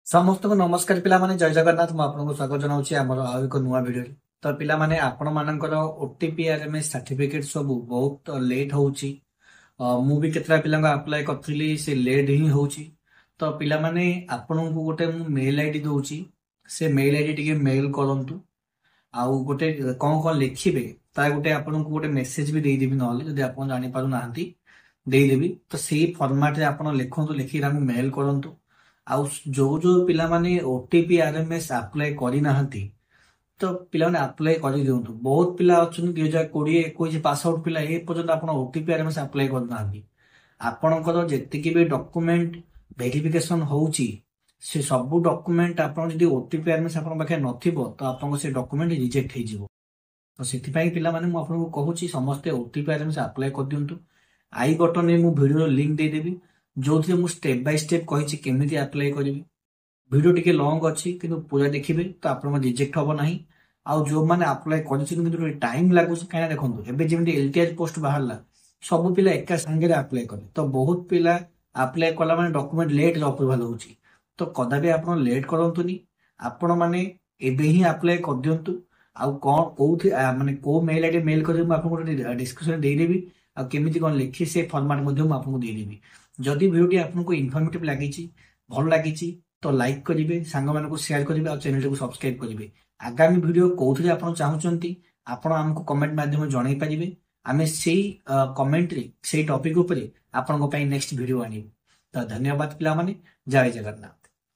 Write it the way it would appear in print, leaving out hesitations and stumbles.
समस्त को नमस्कार पिला माने जय जगन्नाथ मु आपनको स्वागत जनाउछि हमर आ एक नुवा वीडियो तो पिला माने आपण मानकर ओटीपी आरएमएस सर्टिफिकेट सब बहुत लेट होउछि मु भी केतरा पिला अप्लाई करथिली से लेट ही होउछि तो पिला माने आपन को गोटे मु मेल आईडी दोउछि से मेल आईडी टिके मेल करंतु आउ गोटे कोन कोन लिखिबे ता गोटे आपन को गोटे मेसेज भी देई देबी नहले जदि आपन जानि पारु नाहंती देई देबी तो सेही फॉर्मेट रे आपन लिखंतु लिखि रामु मेल करंतु आउ जो जो पिला माने ओटीपी आरएमएस अप्लाई करी नाहंती तो पिला माने अप्लाई करी दियंतु बहुत पिला अछन 2020 21 पास आउट पिला ए पर्यंत आपण ओटीपी आरएमएस अप्लाई कर नाहंती आपणकर जेतिकी भी डॉक्यूमेंट वेरिफिकेशन होउची से सब डॉक्यूमेंट आपण जदी ओटीपी आरएमएस आपण पाखे नथिबो तो आपण से डॉक्यूमेंट रिजेक्ट हे जिवो तो सेति पई पिला माने मु आपन को कहूची समस्त ओटीपी आरएमएस अप्लाई कर दियंतु आई बटन में मु वीडियो लिंक दे देबी जो थी मु स्टेप बाय स्टेप कहि केमिति अप्लाई करिवि वीडियो टिके लॉन्ग अछि किंतु पूरा देखिबे तो आपन रिजेक्ट होबो नाही आउ जो माने अप्लाई करिछि किंतु टाइम लागुछ काना देखंतु एबे जेमिति एलटीआर पोस्ट बाहरला सब पिला एका संगे अप्लाई करे तो बहुत पिला अप्लाई कला माने डॉक्यूमेंट लेट अप्रूवल होउछि तो कदाबी आपन लेट करंतुनी आपन माने एबे ही अप्लाई कर दियंतु आउ कोन कोथि माने को मेल आईडी मेल करि म आपन को डिस्क्रिप्शन दे देबी आ केमिति कोन लिखि से फॉर्मेट मध्ये म आपन को दे देबी जदि वीडियो आपको इनफॉर्मेटिव लगी भल लगी तो लाइक करेंगे सांग मान को शेयर करेंगे और चैनल को सब्सक्राइब करेंगे आगामी वीडियो कौन आप चाहते आपण आमको कमेंट माध्यम जन पारे आम से कमेंट से टॉपिक उपर आपण नेक्स्ट वीडियो आनी तो धन्यवाद पिला माने जय जगन्नाथ।